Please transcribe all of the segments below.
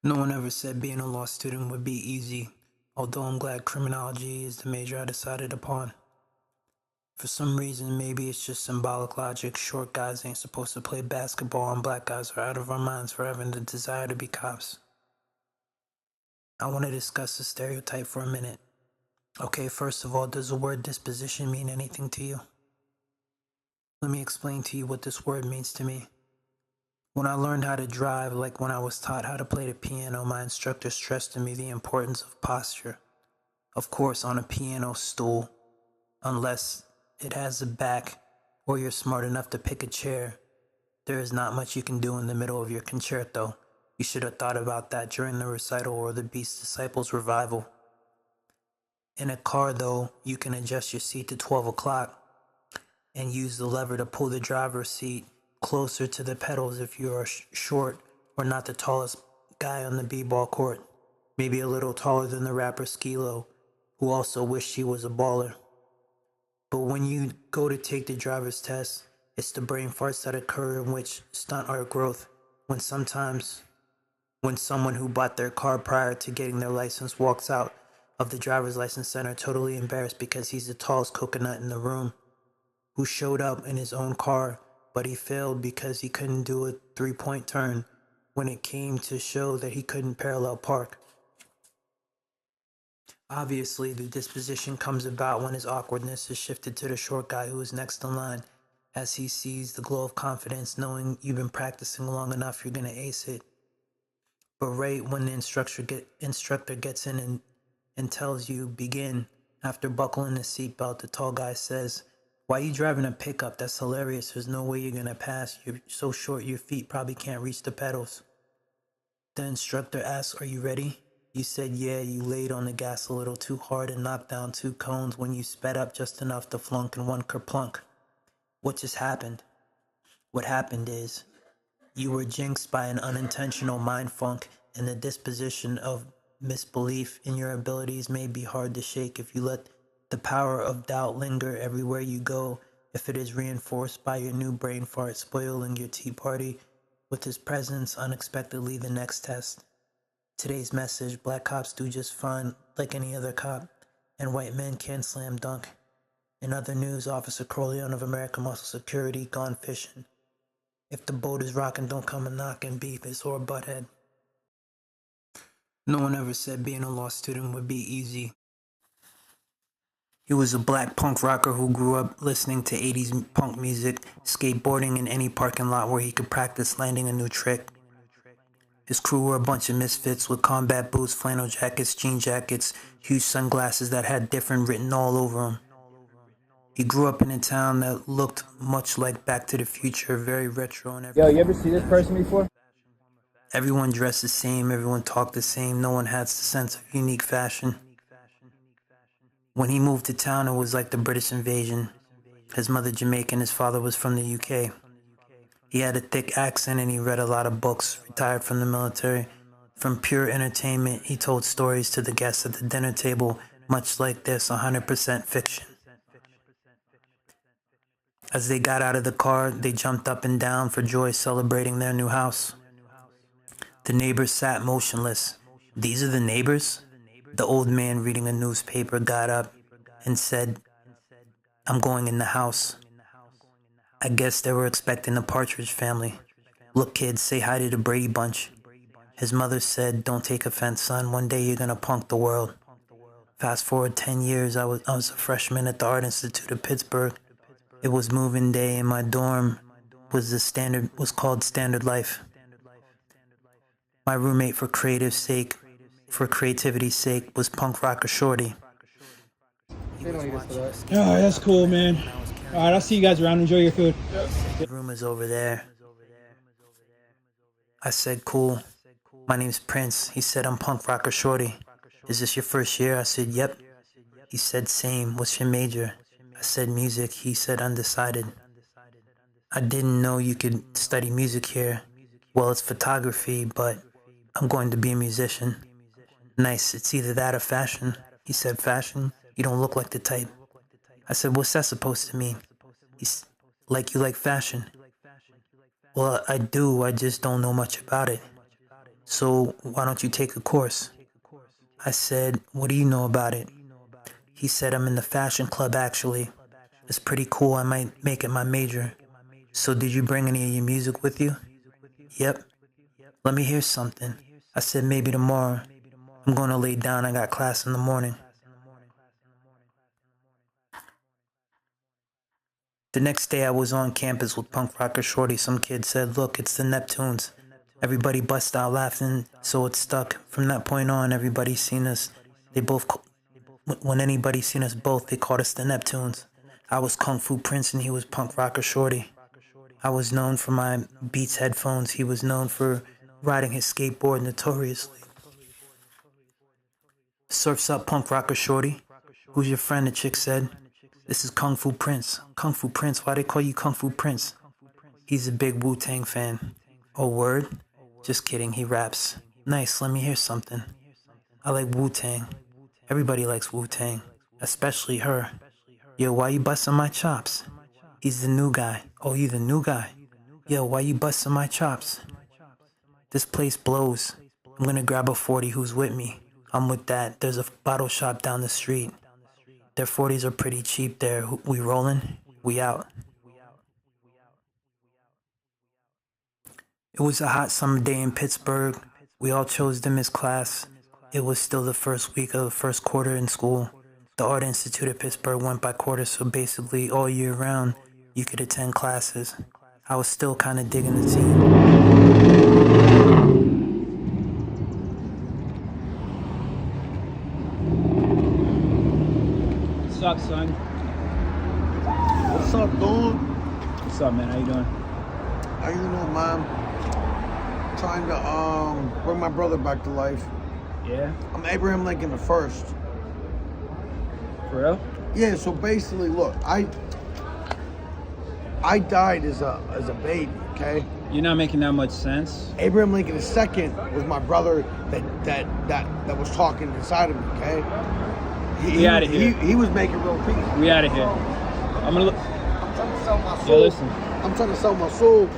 No one ever said being a law student would be easy, although I'm glad criminology is the major I decided upon. For some reason, maybe it's just symbolic logic, short guys ain't supposed to play basketball and black guys are out of our minds for having the desire to be cops. I want to discuss the stereotype for a minute. Okay, first of all, does the word disposition mean anything to you? Let me explain to you what this word means to me. When I learned how to drive, like when I was taught how to play the piano, my instructor stressed to me the importance of posture. Of course, on a piano stool, unless it has a back or you're smart enough to pick a chair, there is not much you can do in the middle of your concerto. You should have thought about that during the recital or the Beast Disciples revival. In a car, though, you can adjust your seat to 12 o'clock and use the lever to pull the driver's seat closer to the pedals if you are short or not the tallest guy on the b-ball court. Maybe a little taller than the rapper Skilo, who also wished he was a baller. But when you go to take the driver's test, it's the brain farts that occur in which stunt our growth. When someone who bought their car prior to getting their license walks out of the driver's license center totally embarrassed because he's the tallest coconut in the room, who showed up in his own car, but he failed because he couldn't do a three-point turn when it came to show that he couldn't parallel park. Obviously, the disposition comes about when his awkwardness is shifted to the short guy who is next in line, as he sees the glow of confidence knowing you've been practicing long enough you're going to ace it. But right when the instructor gets in and tells you begin, after buckling the seatbelt, the tall guy says, "Why are you driving a pickup? That's hilarious. There's no way you're going to pass. You're so short your feet probably can't reach the pedals." The instructor asks, "Are you ready?" You said, "Yeah." You laid on the gas a little too hard and knocked down 2 cones when you sped up just enough to flunk in 1 kerplunk. What just happened? What happened is, you were jinxed by an unintentional mind funk, and the disposition of misbelief in your abilities may be hard to shake if you let the power of doubt linger everywhere you go, if it is reinforced by your new brain fart spoiling your tea party with his presence unexpectedly the next test. Today's message: black cops do just fine like any other cop, and white men can slam dunk. In other news, Officer Corleone of American Muscle Security gone fishing. If the boat is rocking, don't come a knocking, beef is or butthead. No one ever said being a law student would be easy. He was a black punk rocker who grew up listening to 80s punk music, skateboarding in any parking lot where he could practice landing a new trick. His crew were a bunch of misfits with combat boots, flannel jackets, jean jackets, huge sunglasses that had different written all over them. He grew up in a town that looked much like Back to the Future, very retro and everything. Yo, you ever see this person before? Everyone dressed the same, everyone talked the same, no one had the sense of unique fashion. When he moved to town, it was like the British invasion. His mother Jamaican, his father was from the UK. He had a thick accent and he read a lot of books, retired from the military. From pure entertainment, he told stories to the guests at the dinner table, much like this, 100% fiction. As they got out of the car, they jumped up and down for joy, celebrating their new house. The neighbors sat motionless. "These are the neighbors?" The old man reading a newspaper got up and said, "I'm going in the house." I guess they were expecting the Partridge Family. "Look, kids, say hi to the Brady Bunch." His mother said, "Don't take offense, son. One day you're gonna punk the world." Fast forward 10 years, I was a freshman at the Art Institute of Pittsburgh. It was moving day, and my dorm was called Standard Life. My roommate, for creativity's sake, was punk rocker Shorty. He was watching a skate Oh, that's cool, man. All right, I'll see you guys around. Enjoy your food. The room is over there. I said, "Cool. My name's Prince." He said, "I'm punk rocker Shorty. Is this your first year?" I said, "Yep." He said, "Same. What's your major?" I said, "Music." He said, "Undecided." I didn't know you could study music here. Well, it's photography, but I'm going to be a musician. Nice. It's either that or fashion. He said, "Fashion? You don't look like the type." I said, "What's that supposed to mean?" He's like, "You like fashion?" "Well, I do. I just don't know much about it." So why don't you take a course? I said, what do you know about it? He said, I'm in the fashion club actually. It's pretty cool, I might make it my major. So did you bring any of your music with you? Yep. Let me hear something. I said, maybe tomorrow. I'm gonna lay down, I got class in the morning. The next day I was on campus with punk rocker Shorty. Some kid said, look, it's the Neptunes. Everybody bust out laughing, so it stuck. From that point on, everybody seen us. When anybody seen us both, they called us the Neptunes. I was Kung Fu Prince and he was punk rocker Shorty. I was known for my Beats headphones. He was known for riding his skateboard notoriously. Surf's up, punk rocker Shorty. Who's your friend? The chick said. This is Kung Fu Prince. Kung Fu Prince? Why they call you Kung Fu Prince? He's a big Wu-Tang fan. Oh, word? Just kidding, he raps. Nice, let me hear something. I like Wu-Tang. Everybody likes Wu-Tang. Especially her. Yo, why you busting my chops? He's the new guy. Oh, you the new guy? Yo, why you busting my chops? This place blows. I'm gonna grab a 40 who's with me. I'm with that. There's a bottle shop down the street. Their 40s are pretty cheap there. We rolling? We out. It was a hot summer day in Pittsburgh. We all chose to miss class. It was still the first week of the first quarter in school. The Art Institute of Pittsburgh went by quarters, so basically all year round, you could attend classes. I was still kind of digging the scene. What's up, son? What's up, dude? What's up, man? How you doing? How you doing, man? Trying to bring my brother back to life. Yeah? I'm Abraham Lincoln the First. For real? Yeah. So basically, look, I died as a baby. Okay. You're not making that much sense. Abraham Lincoln II was my brother that was talking inside of me. Okay. We outta here. He was making real peace. We out of here. I'm gonna look. I'm trying to sell my soul. Yo, listen. I'm trying to sell my soul.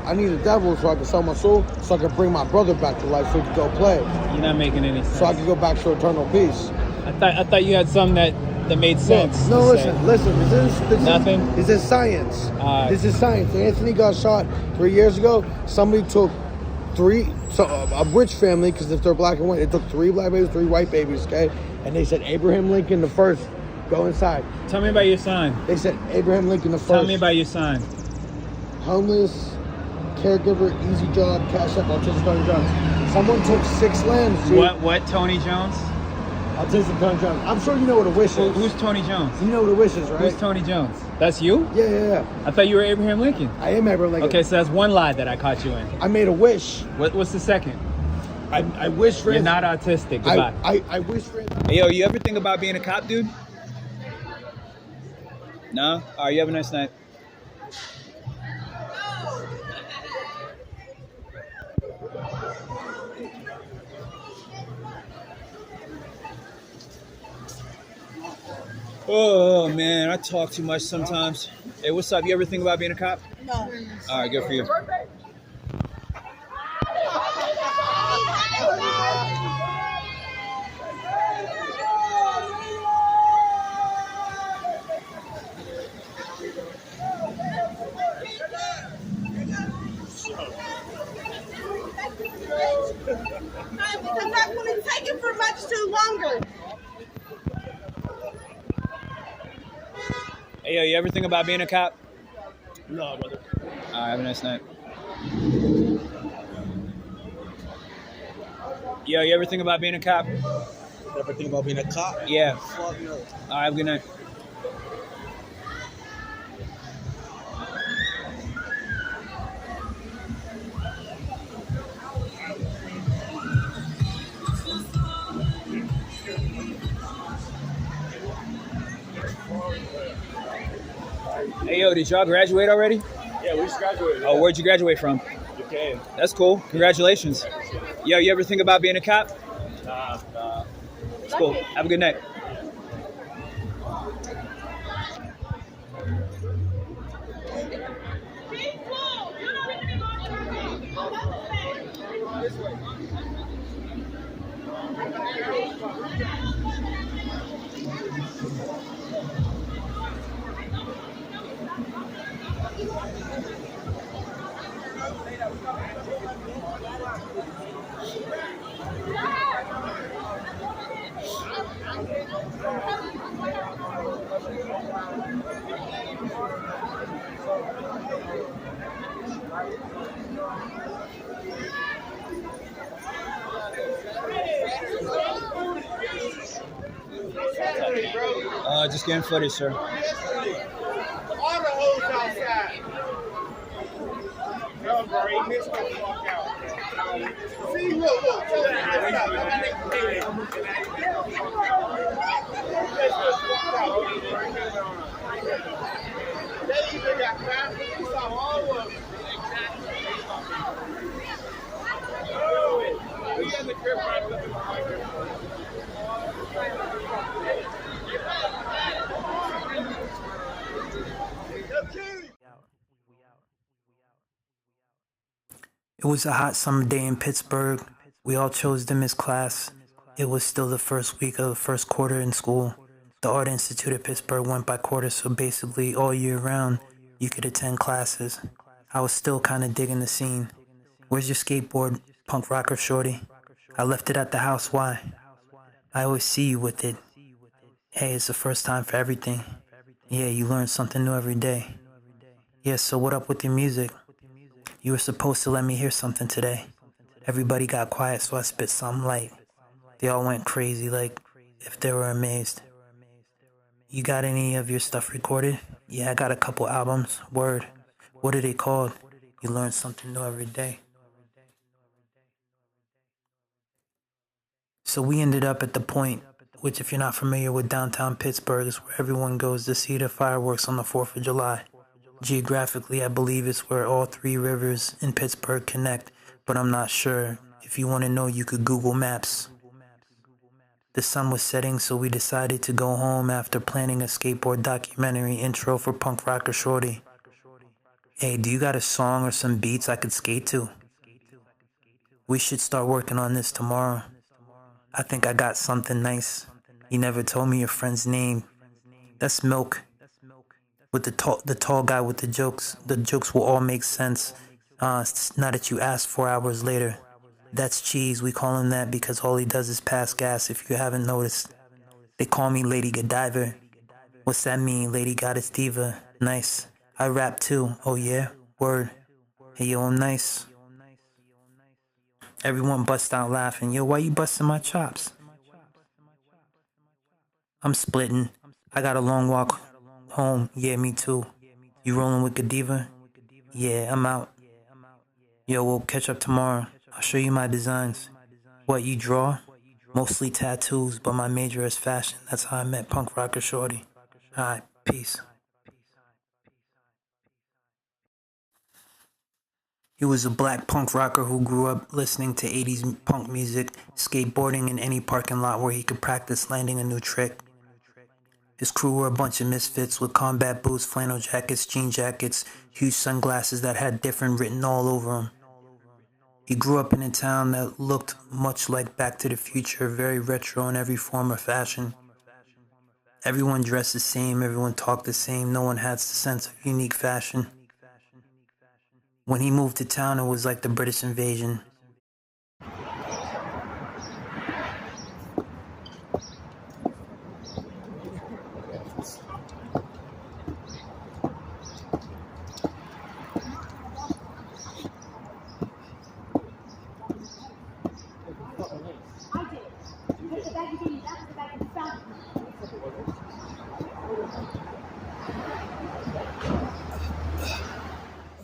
I need a devil so I can sell my soul so I can bring my brother back to life so he can go play. You're not making any sense. So I can go back to eternal peace. I thought you had something that made sense. No, listen. This Nothing? This is science. This is science. Anthony got shot 3 years ago. Somebody took a rich family, because if they're black and white, they took 3 black babies, 3 white babies, okay? And they said, Abraham Lincoln the First, go inside. Tell me about your sign. They said, Abraham Lincoln the First. Tell me about your sign. Homeless, caregiver, easy job, cash up, autistic Tony Jones. Someone took 6 lambs, dude. What, Tony Jones? Autistic Tony Jones. I'm sure you know what a wish is. Who's Tony Jones? You know what a wish is, right? Who's Tony Jones? That's you? Yeah. I thought you were Abraham Lincoln. I am Abraham Lincoln. Okay, so that's one lie that I caught you in. I made a wish. What's the second? I wish for You're not autistic. Goodbye. I wish for Hey, yo, you ever think about being a cop, dude? No? All right, you have a nice night. Oh, man, I talk too much sometimes. Hey, what's up? You ever think about being a cop? No. All right, good for you. I'm not going to take it for much too longer. Hey, yo, you ever think about being a cop? No, brother. All right, have a nice night. Yo, you ever think about being a cop? Ever think about being a cop? Yeah. Fuck no. All right, have a good night. Hey, yo, did y'all graduate already? Yeah, we just graduated. Oh, where'd you graduate from? Okay. That's cool. Congratulations. Yo, you ever think about being a cop? Nah. It's cool. Have a good night. This way. Just getting footage, sir. All the hoes outside. No, bro, he missed the fuck out. See, look. They even got 5 police on all of them. We got the crib right up in the It was a hot summer day in Pittsburgh. We all chose to miss class. It was still the first week of the first quarter in school. The Art Institute at Pittsburgh went by quarter, so basically all year round, you could attend classes. I was still kind of digging the scene. Where's your skateboard, punk rocker shorty? I left it at the house, why? I always see you with it. Hey, it's the first time for everything. Yeah, you learn something new every day. Yeah, so what up with your music? You were supposed to let me hear something today. Everybody got quiet, so I spit something light. They all went crazy, like if they were amazed. You got any of your stuff recorded? Yeah, I got a couple albums. Word. What are they called? You learn something new every day. So we ended up at the Point, which if you're not familiar with downtown Pittsburgh, is where everyone goes to see the fireworks on the 4th of July. Geographically, I believe it's where all 3 rivers in Pittsburgh connect, but I'm not sure. If you want to know, you could Google Maps. The sun was setting, so we decided to go home after planning a skateboard documentary intro for Punk Rocker Shorty. Hey, do you got a song or some beats I could skate to? We should start working on this tomorrow. I think I got something nice. You never told me your friend's name. That's Milk. With the tall guy with the jokes will all make sense. Now that you asked 4 hours later. That's Cheese. We call him that because all he does is pass gas. If you haven't noticed, they call me Lady Godiva. What's that mean, Lady Goddess Diva? Nice. I rap too. Oh yeah, word. Hey yo, I'm nice. Everyone bust out laughing. Yo, why you busting my chops? I'm splitting. I got a long walk home. Yeah, me too. You rolling with Godiva? Yeah, I'm out. Yo, we'll catch up tomorrow. I'll show you my designs. What, you draw? Mostly tattoos, but my major is fashion. That's how I met Punk Rocker Shorty. Alright, peace. He was a black punk rocker who grew up listening to 80s punk music, skateboarding in any parking lot where he could practice landing a new trick. His crew were a bunch of misfits with combat boots, flannel jackets, jean jackets, huge sunglasses that had different written all over them. He grew up in a town that looked much like Back to the Future, very retro in every form or fashion. Everyone dressed the same, everyone talked the same, no one had the sense of unique fashion. When he moved to town, it was like the British invasion.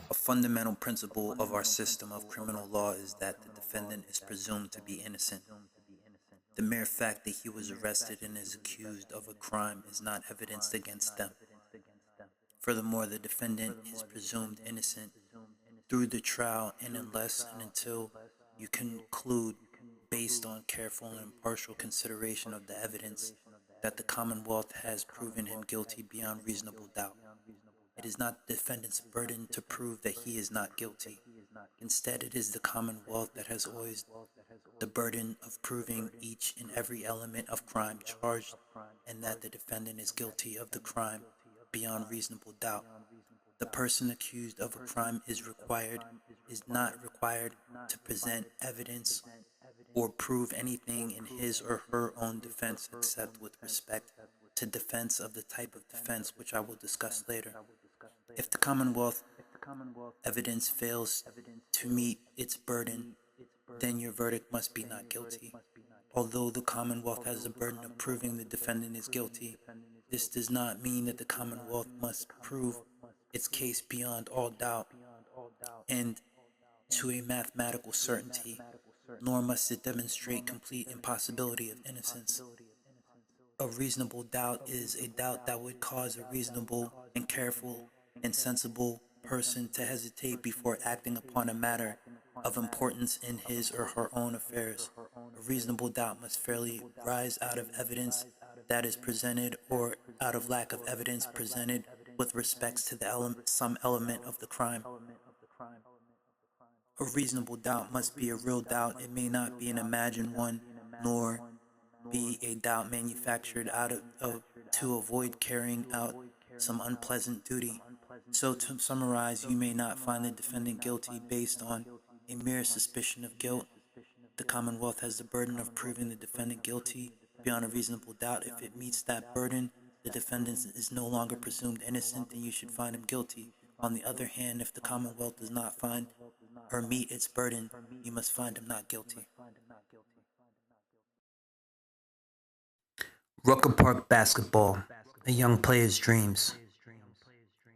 A fundamental principle of our system of criminal law is that the defendant is presumed to be innocent. The mere fact that he was arrested and is accused of a crime is not evidence against them. Furthermore, the defendant is presumed innocent through the trial, and unless and until you conclude, based on careful and impartial consideration of the evidence, that the Commonwealth has proven him guilty beyond reasonable doubt. It is not the defendant's burden to prove that he is not guilty. Instead, it is the Commonwealth that has always the burden of proving each and every element of crime charged, and that the defendant is guilty of the crime beyond reasonable doubt. The person accused of a crime is not required to present evidence or prove anything in his or her own defense except with respect to defense of the type of defense which I will discuss later. If the Commonwealth evidence fails to meet its burden, then your verdict must be not guilty. Although the Commonwealth has the burden of proving the defendant is guilty, this does not mean that the Commonwealth must prove its case beyond all doubt and to a mathematical certainty, nor must it demonstrate complete impossibility of innocence. A reasonable doubt is a doubt that would cause a reasonable and careful and sensible person to hesitate before acting upon a matter of importance in his or her own affairs. A reasonable doubt must fairly rise out of evidence that is presented or out of lack of evidence presented with respects to some element of the crime. A reasonable doubt must be a real doubt. It may not be an imagined one, nor be a doubt manufactured to avoid carrying out some unpleasant duty. So to summarize, you may not find the defendant guilty based on a mere suspicion of guilt. The Commonwealth has the burden of proving the defendant guilty beyond a reasonable doubt. If it meets that burden, the defendant is no longer presumed innocent, and you should find him guilty. On the other hand, if the Commonwealth does not find or meet its burden, you must find him not guilty. Rucker Park basketball, a young player's dreams.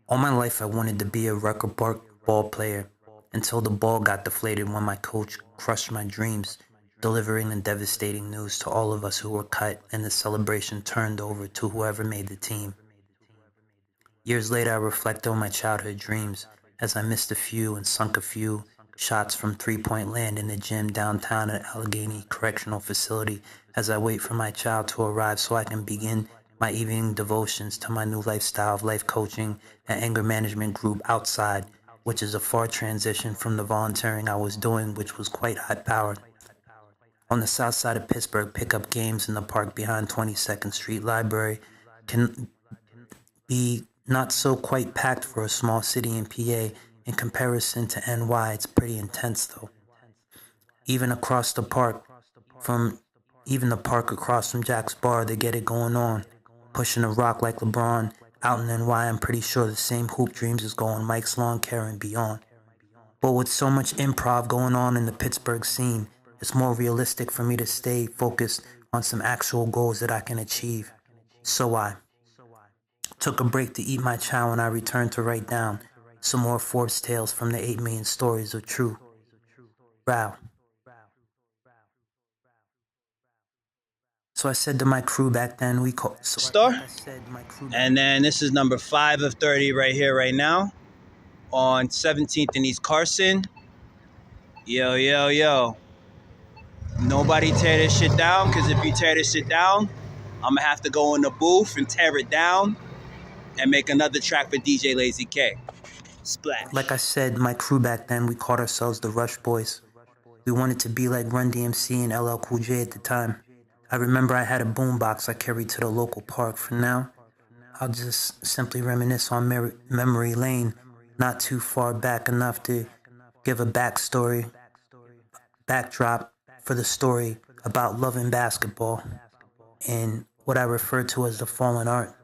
All my life I wanted to be a Rucker Park ball player until the ball got deflated when my coach crushed my dreams, delivering the devastating news to all of us who were cut, and the celebration turned over to whoever made the team. Years later, I reflect on my childhood dreams as I missed a few and sunk a few shots from three-point land in the gym downtown at Allegheny Correctional Facility as I wait for my child to arrive so I can begin my evening devotions to my new lifestyle of life coaching and anger management group outside, which is a far transition from the volunteering I was doing, which was quite high-powered. On the south side of Pittsburgh, pickup games in the park behind 22nd Street Library can be not so quite packed for a small city in PA. In comparison to NY, it's pretty intense though. Even the park across from Jack's Bar, they get it going on. Pushing a rock like LeBron. Out in NY, I'm pretty sure the same hoop dreams is going Mike's Lawn Care and beyond. But with so much improv going on in the Pittsburgh scene, it's more realistic for me to stay focused on some actual goals that I can achieve. So I took a break to eat my chow, and I returned to write down some more Forbes tales from the 8 million stories of true Rao. So I said to my crew back then, And then this is number 5 of 30 right here, right now, on 17th and East Carson. Yo, yo, yo. Nobody tear this shit down, because if you tear this shit down, I'm going to have to go in the booth and tear it down and make another track for DJ Lazy K. Splash. Like I said, my crew back then, we called ourselves the Rush Boys. We wanted to be like Run DMC and LL Cool J at the time. I remember I had a boombox I carried to the local park. For now, I'll just simply reminisce on memory lane, not too far back enough to give a backdrop for the story about loving basketball and what I refer to as the fallen art.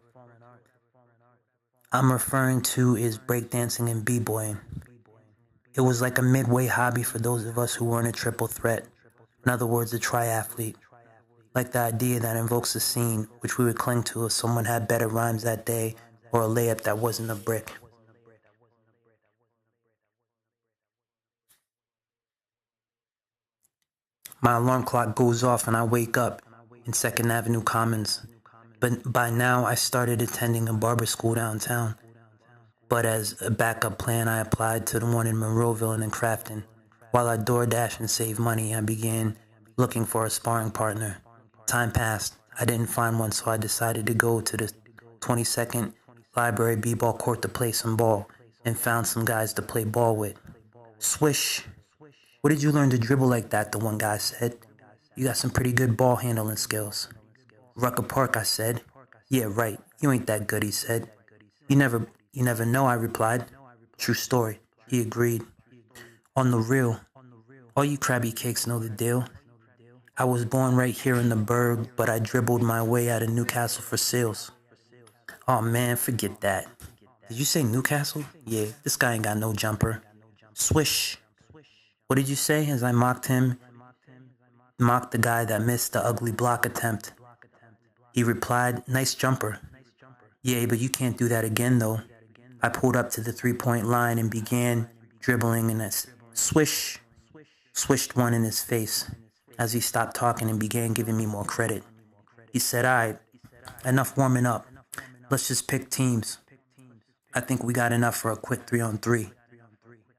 I'm referring to is breakdancing and b-boying. It was like a midway hobby for those of us who weren't a triple threat. In other words, a triathlete. Like the idea that invokes a scene which we would cling to if someone had better rhymes that day or a layup that wasn't a brick. My alarm clock goes off and I wake up in 2nd Avenue Commons. But by now I started attending a barber school downtown. But as a backup plan, I applied to the one in Monroeville and in Crafton. While I DoorDash and save money, I began looking for a sparring partner. Time passed. I didn't find one, so I decided to go to the 22nd Library b-ball court to play some ball, and found some guys to play ball with. Swish, where did you learn to dribble like that? The one guy said. You got some pretty good ball handling skills. Rucker Park, I said. Yeah, right. You ain't that good, he said. You never know, I replied. True story. He agreed. On the real, all you crabby cakes know the deal. I was born right here in the burg, but I dribbled my way out of Newcastle for sales. Oh man, forget that. Did you say Newcastle? Yeah, this guy ain't got no jumper. Swish. What did you say as I mocked the guy that missed the ugly block attempt? He replied, nice jumper. Yeah, but you can't do that again though. I pulled up to the 3-point line and began dribbling and swished one in his face as he stopped talking and began giving me more credit. He said, all right, enough warming up. Let's just pick teams. I think we got enough for a quick 3-on-3.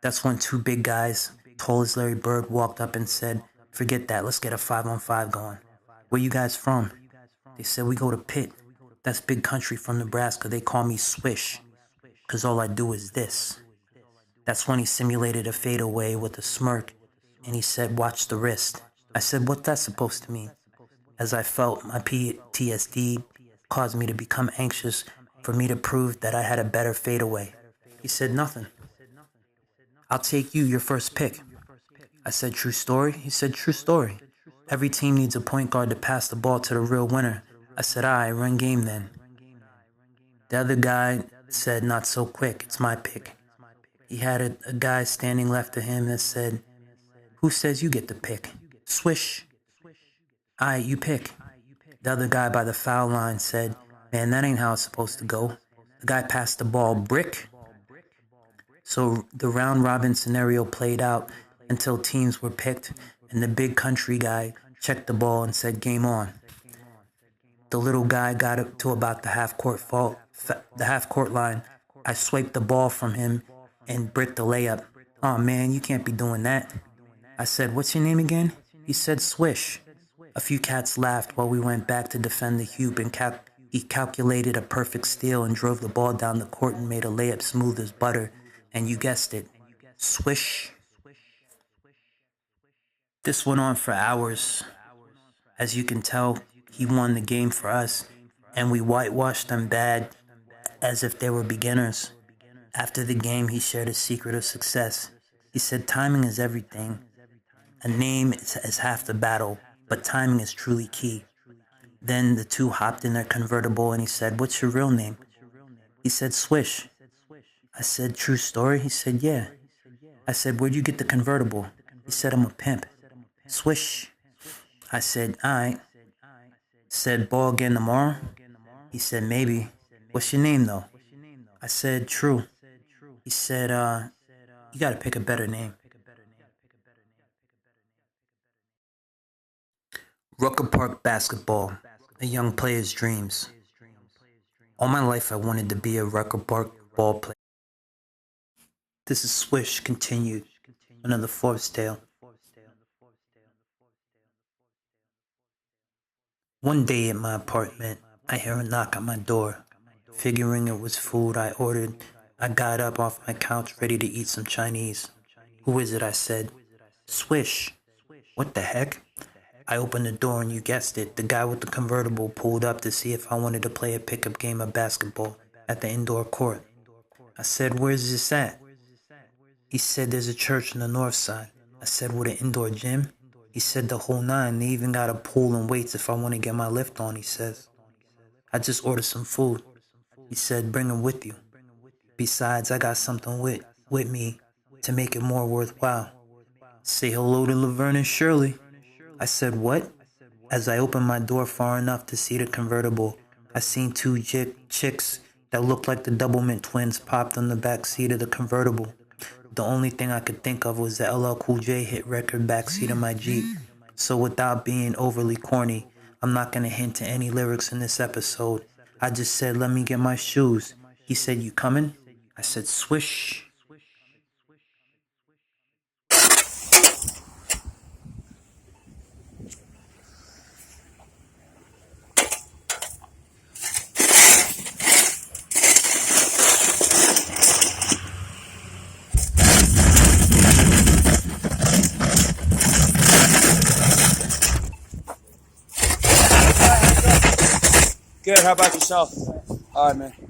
That's when two big guys, tall as Larry Bird, walked up and said, forget that, let's get a 5-on-5 going. Where you guys from? They said, we go to Pitt. That's big country from Nebraska. They call me Swish, because all I do is this. That's when he simulated a fadeaway with a smirk, and he said, watch the wrist. I said, what's that supposed to mean? As I felt my PTSD caused me to become anxious for me to prove that I had a better fadeaway. He said, nothing. I'll take you, your first pick. I said, true story? He said, true story. Every team needs a point guard to pass the ball to the real winner. I said, all right, run game then. The other guy said, not so quick, it's my pick. He had a guy standing left of him that said, who says you get the pick? Swish. All right, you pick. The other guy by the foul line said, man, that ain't how it's supposed to go. The guy passed the ball brick. So the round robin scenario played out until teams were picked, and the big country guy checked the ball and said, game on. The little guy got up to about the half-court line. I swiped the ball from him and bricked the layup. Oh man, you can't be doing that. I said, what's your name again? He said, Swish. A few cats laughed while we went back to defend the hoop, and he calculated a perfect steal and drove the ball down the court and made a layup smooth as butter. And you guessed it, swish. This went on for hours. As you can tell, he won the game for us, and we whitewashed them bad as if they were beginners. After the game, he shared a secret of success. He said, timing is everything. A name is half the battle, but timing is truly key. Then the two hopped in their convertible and he said, what's your real name? He said, Swish. I said, true story? He said, yeah. I said, where'd you get the convertible? He said, I'm a pimp. Swish. I said, all right. Said, ball again tomorrow? He said, maybe. What's your name though? I said, True. He said, you gotta pick a better name. Rucker Park basketball, a young player's dreams. All my life I wanted to be a Rucker Park ball player. This is Swish continued, another Forbes tale. One day at my apartment, I hear a knock at my door. Figuring it was food I ordered, I got up off my couch ready to eat some Chinese. Who is it? I said. Swish. What the heck? I opened the door and you guessed it, the guy with the convertible pulled up to see if I wanted to play a pickup game of basketball at the indoor court. I said, where's this at? He said, there's a church on the north side. I said, with an indoor gym? He said, the whole nine. They even got a pool and weights if I want to get my lift on, he says. I just ordered some food. He said, bring them with you. Besides, I got something with me to make it more worthwhile. Say hello to Laverne and Shirley. I said, what? As I opened my door far enough to see the convertible, I seen two chicks that looked like the Doublemint twins popped on the back seat of the convertible. The only thing I could think of was the LL Cool J hit record backseat of my Jeep. So without being overly corny, I'm not going to hint to any lyrics in this episode. I just said, let me get my shoes. He said, you coming? I said, swish. Good. How about yourself? All right, man.